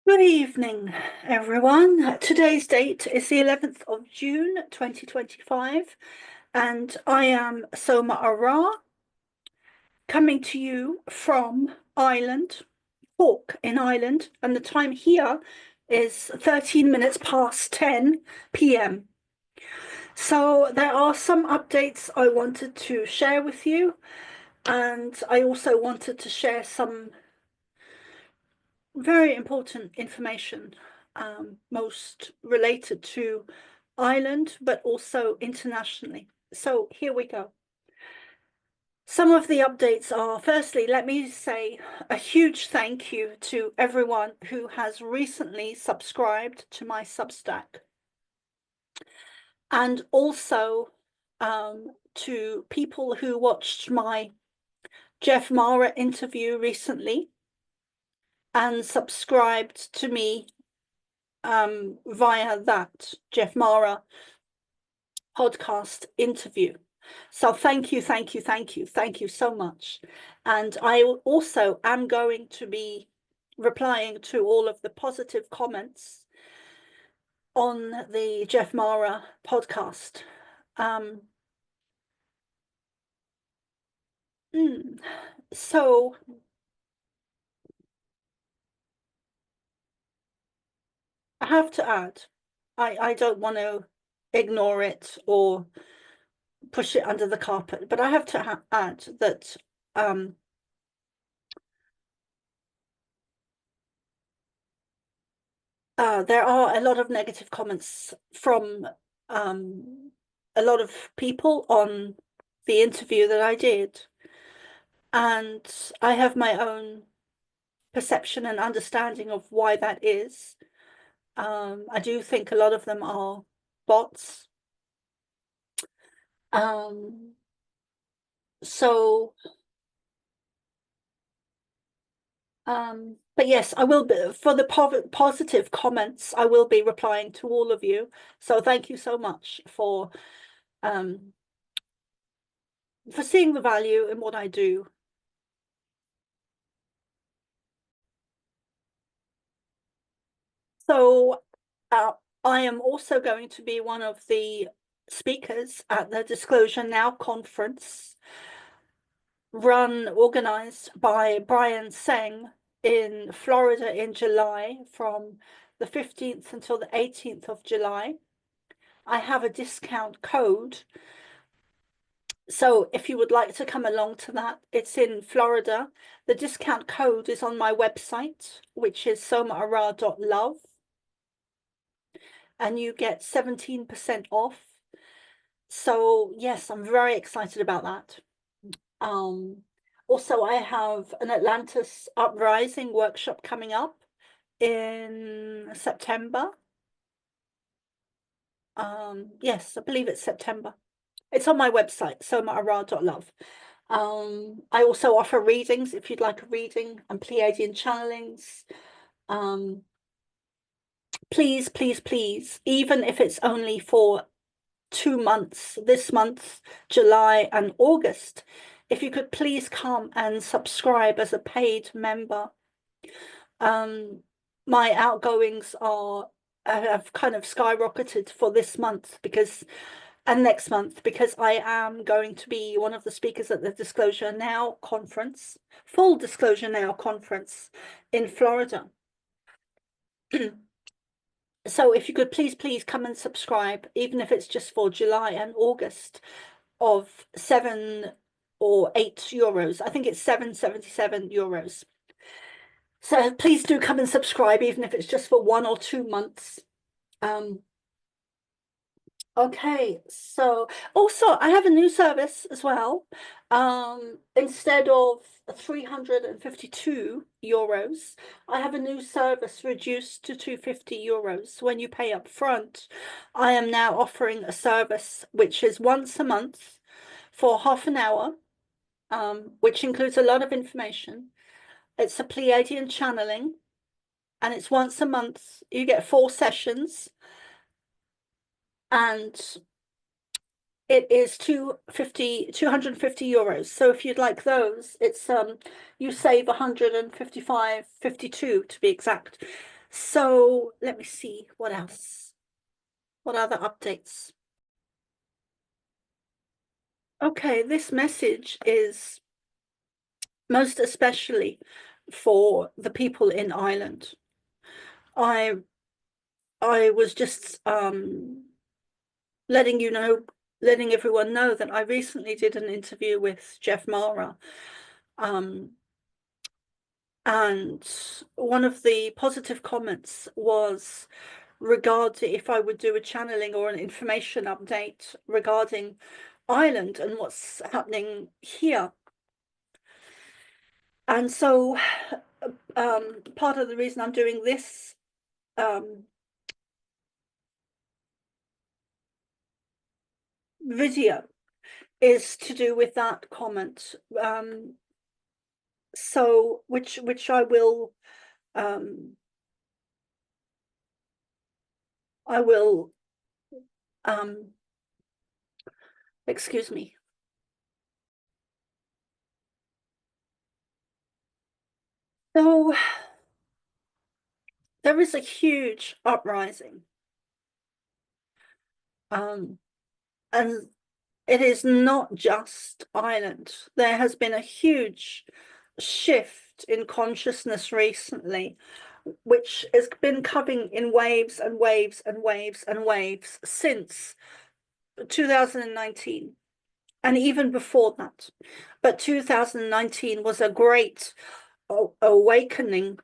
Good evening, everyone. Today's date is the 11th of June, 2025, and I am Soma Ara, coming to you from Ireland, Cork in Ireland, and the time here is 13 minutes past 10 p.m. So there are some updates I wanted to share with you, and I also wanted to share some very important information, most related to Ireland, but also internationally. So here we go. Some of the updates are, firstly, let me say a huge thank you to everyone who has recently subscribed to my Substack. And also to people who watched my Jeff Mara interview recently and subscribed to me via that Jeff Mara podcast interview. So thank you so much. And I also am going to be replying to all of the positive comments on the Jeff Mara podcast. So I have to add, I don't want to ignore it or push it under the carpet, but I have to add that there are a lot of negative comments from a lot of people on the interview that I did, and I have my own perception and understanding of why that is. I do think a lot of them are bots. So but yes, I will be, for the positive comments, I will be replying to all of you. So thank you so much for seeing the value in what I do. So I am also going to be one of the speakers at the Disclosure Now conference, organized by Brian Seng in Florida in July, from the 15th until the 18th of July. I have a discount code. So if you would like to come along to that, it's in Florida. The discount code is on my website, which is somaara.love. And you get 17% off. So yes, I'm very excited about that. Also, I have an Atlantis Uprising workshop coming up in September. Yes, I believe it's September. It's on my website, somaara.love. I also offer readings if you'd like a reading, and Pleiadian channelings. Please, please, please, even if it's only for 2 months, this month, July and August, if you could please come and subscribe as a paid member. My outgoings have kind of skyrocketed for this month and next month, because I am going to be one of the speakers at the Disclosure Now conference, Full Disclosure Now conference in Florida. So if you could please come and subscribe, even if it's just for July and August, of 7 or 8 euros. I think it's 7.77 euros. So please do come and subscribe, even if it's just for 1 or 2 months. Okay, so also I have a new service as well. Instead of 352 euros, I have a new service reduced to 250 euros. When you pay up front, I am now offering a service which is once a month for half an hour, which includes a lot of information. It's a Pleiadian channeling, and it's once a month. You get 4 sessions, and it is 250 euros. So if you'd like those, it's you save 155.52 to be exact. So let me see what else. What other updates? Okay, this message is most especially for the people in Ireland. I I was just letting everyone know that I recently did an interview with Jeff Mara. Um, and one of the positive comments was regarding if I would do a channeling or an information update regarding Ireland and what's happening here. And so part of the reason I'm doing this video is to do with that comment. So which I will um excuse me. So there is a huge uprising. And it is not just Ireland. There has been a huge shift in consciousness recently, which has been coming in waves and waves and waves and waves since 2019, and even before that. But 2019 was a great awakening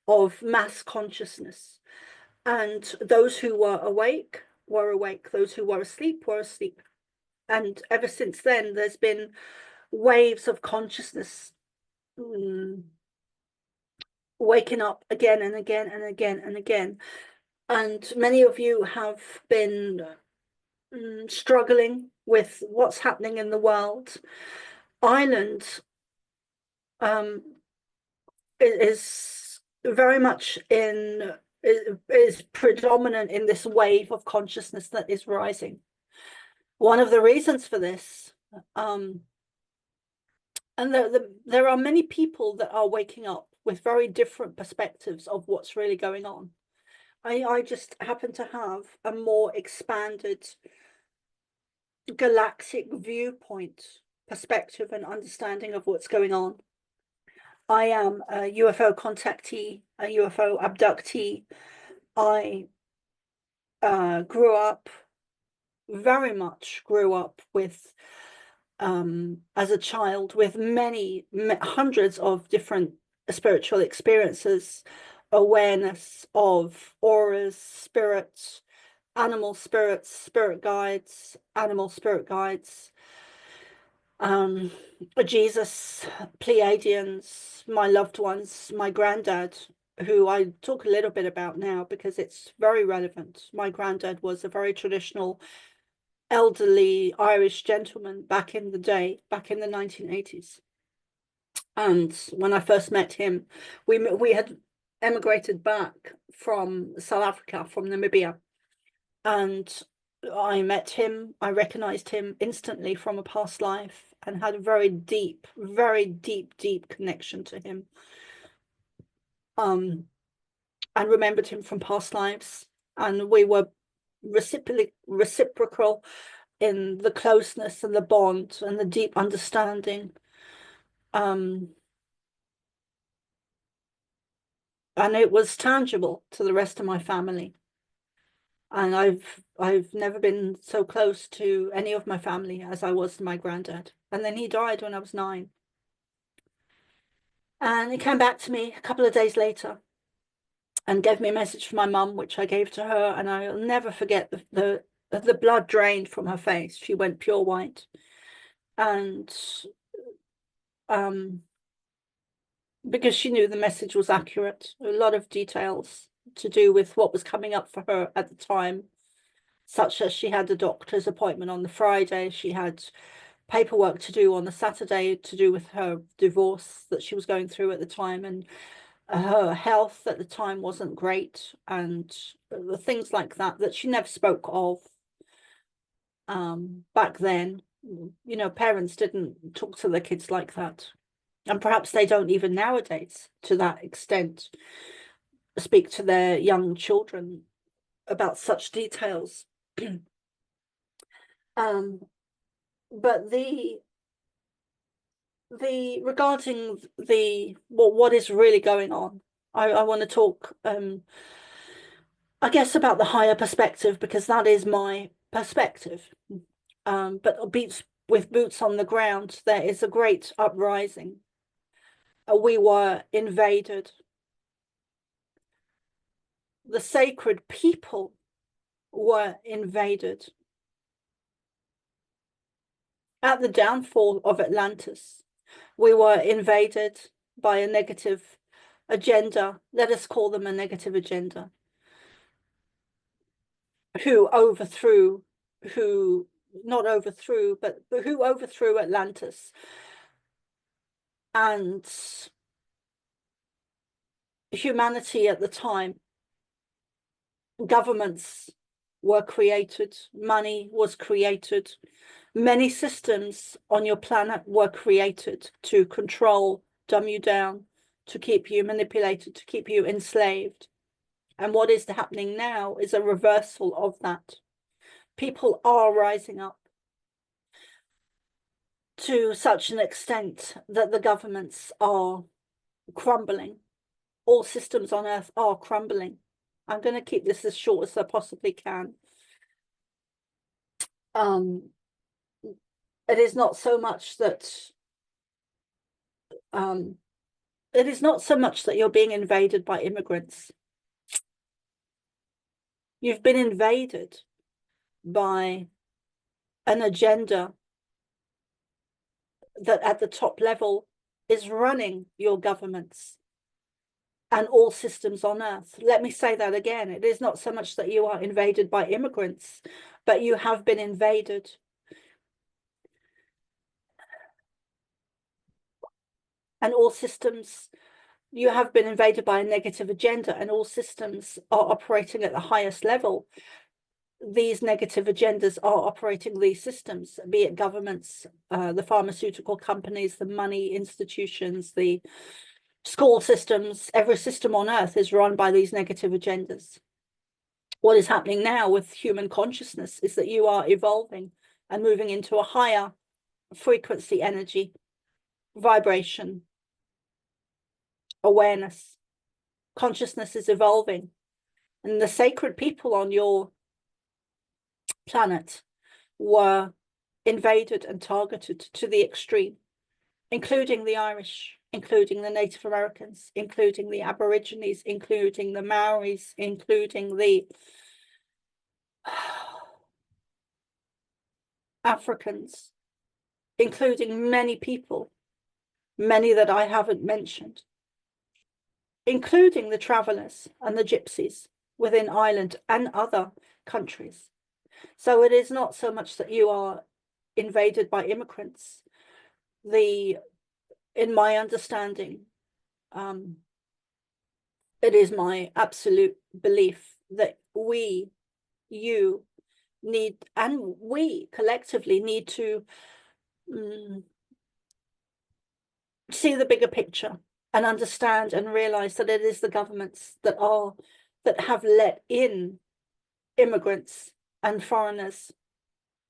of mass consciousness. And those who were awake were awake, those who were asleep were asleep. And ever since then, there's been waves of consciousness waking up again and again and again and again. And many of you have been struggling with what's happening in the world. Ireland is very much is predominant in this wave of consciousness that is rising. One of the reasons for this, and there are many people that are waking up with very different perspectives of what's really going on. I just happen to have a more expanded galactic viewpoint, perspective, and understanding of what's going on. I am a UFO contactee, a UFO abductee. I very much grew up with, as a child, with many hundreds of different spiritual experiences, awareness of auras, spirits, animal spirits, spirit guides, animal spirit guides, Jesus, Pleiadians, my loved ones, my granddad, who I talk a little bit about now because it's very relevant. My granddad was a very traditional, elderly Irish gentleman back in the day, back in the 1980s. And when I first met him, we had emigrated back from South Africa, from Namibia. And I met him, I recognized him instantly from a past life and had a very deep, deep connection to him. And remembered him from past lives. And we were reciprocal in the closeness and the bond and the deep understanding. And it was tangible to the rest of my family. And I've never been so close to any of my family as I was to my granddad. And then he died when I was 9. And he came back to me a couple of days later and gave me a message from my mum, which I gave to her, and I'll never forget the blood drained from her face. She went pure white. And because she knew the message was accurate, a lot of details to do with what was coming up for her at the time, such as she had a doctor's appointment on the Friday, she had paperwork to do on the Saturday to do with her divorce that she was going through at the time, and her health at the time wasn't great, and the things like that she never spoke of back then. You know, parents didn't talk to their kids like that, and perhaps they don't even nowadays to that extent. speak to their young children about such details. But the regarding the what is really going on, I want to talk I guess about the higher perspective, because that is my perspective. But with boots on the ground, there is a great uprising. We were invaded. The sacred people were invaded. At the downfall of Atlantis, we were invaded by a negative agenda. Let us call them a negative agenda, who not overthrew, but who overthrew Atlantis. And humanity at the time, governments were created, money was created, many systems on your planet were created to control, dumb you down, to keep you manipulated, to keep you enslaved. And what is happening now is a reversal of that. People are rising up to such an extent that the governments are crumbling. All systems on Earth are crumbling. I'm going to keep this as short as I possibly can. It is not so much that you're being invaded by immigrants. You've been invaded by an agenda that at the top level is running your governments and all systems on Earth. Let me say that again. It is not so much that you are invaded by immigrants, but you have been invaded. And all systems, you have been invaded by a negative agenda, and all systems are operating at the highest level. These negative agendas are operating these systems, be it governments, the pharmaceutical companies, the money institutions, the school systems. Every system on Earth is run by these negative agendas. What is happening now with human consciousness is that you are evolving and moving into a higher frequency energy, vibration, awareness. Consciousness is evolving, and the sacred people on your planet were invaded and targeted to the extreme, including the Irish, including the Native Americans, including the Aborigines, including the Maoris, including the Africans, including many people, many that I haven't mentioned, including the travelers and the gypsies within Ireland and other countries. So it is not so much that you are invaded by immigrants. In my understanding, it is my absolute belief that you need, and we collectively need to see the bigger picture and understand and realize that it is the governments that have let in immigrants and foreigners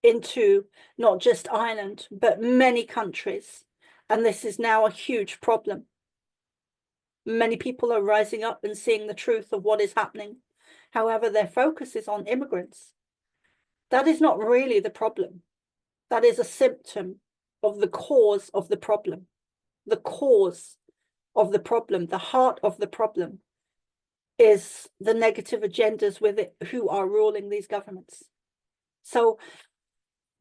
into not just Ireland, but many countries. And this is now a huge problem. Many people are rising up and seeing the truth of what is happening. However, their focus is on immigrants. That is not really the problem. That is a symptom of the cause of the problem. The cause of the problem, the heart of the problem, is the negative agendas with it who are ruling these governments. So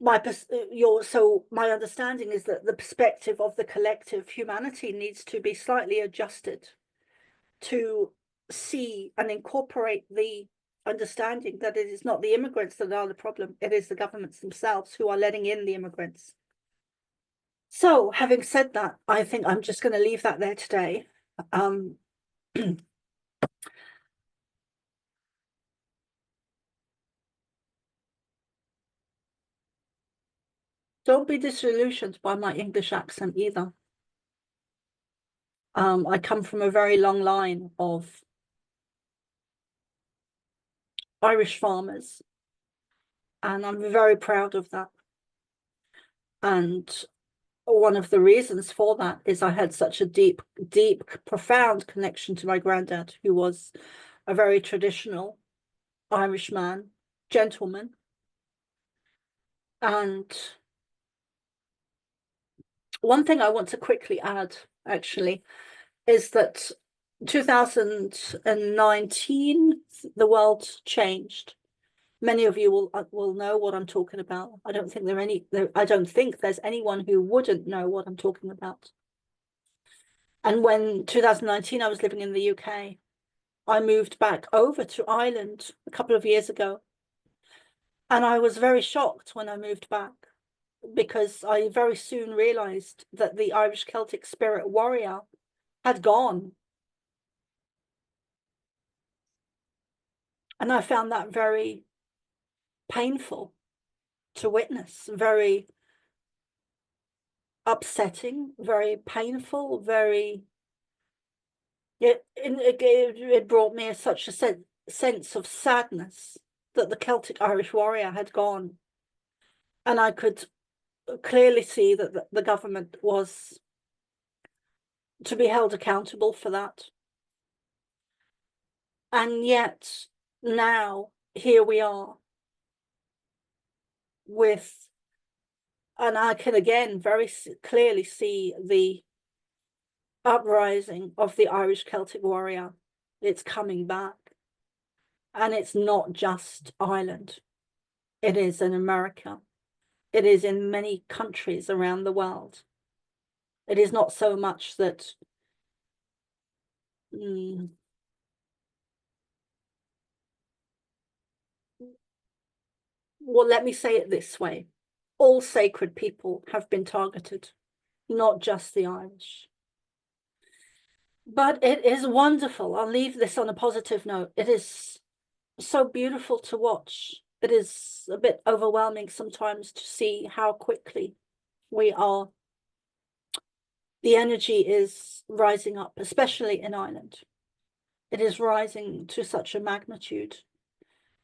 my understanding is that the perspective of the collective humanity needs to be slightly adjusted to see and incorporate the understanding that it is not the immigrants that are the problem, it is the governments themselves who are letting in the immigrants. So having said that, I think I'm just going to leave that there today. Don't be disillusioned by my English accent either. I come from a very long line of Irish farmers. And I'm very proud of that. And one of the reasons for that is I had such a deep, profound connection to my granddad, who was a very traditional Irish man, gentleman. And one thing I want to quickly add, actually, is that 2019, the world changed. Many of you will know what I'm talking about. I don't think I don't think there's anyone who wouldn't know what I'm talking about. And when 2019, I was living in the UK, I moved back over to Ireland a couple of years ago. And I was very shocked when I moved back, because I very soon realized that the Irish Celtic spirit warrior had gone. And I found that very painful to witness, very upsetting, very painful, it brought me such a sense of sadness that the Celtic Irish warrior had gone. And I could clearly see that the government was to be held accountable for that. And yet now here we are with, and I can again very clearly see the uprising of the Irish Celtic warrior. It's coming back. And it's not just Ireland. It is in America. It is in many countries around the world. It is not so much that well, let me say it this way. All sacred people have been targeted, not just the Irish. But it is wonderful. I'll leave this on a positive note. It is so beautiful to watch. It is a bit overwhelming sometimes to see how quickly the energy is rising up, especially in Ireland. It is rising to such a magnitude.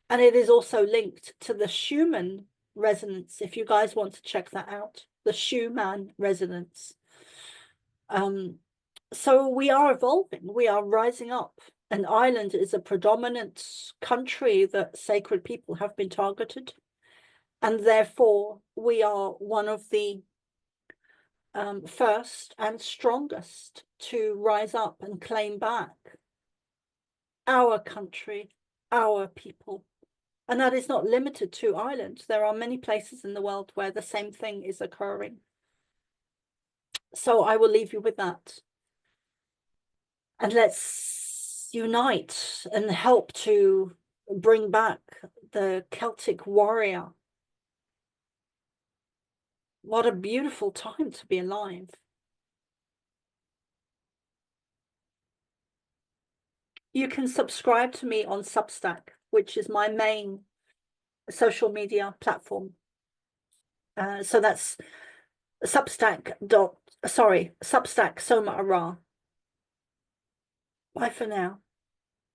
And it is also linked to the Schumann resonance, if you guys want to check that out, the Schumann resonance. So we are evolving, we are rising up, and Ireland is a predominant country that sacred people have been targeted. And therefore, we are one of the first and strongest to rise up and claim back our country, our people. And that is not limited to Ireland. There are many places in the world where the same thing is occurring. So I will leave you with that. And let's unite and help to bring back the Celtic warrior. What a beautiful time to be alive. You can subscribe to me on Substack, which is my main social media platform. So that's Substack Soma Ara. Bye for now.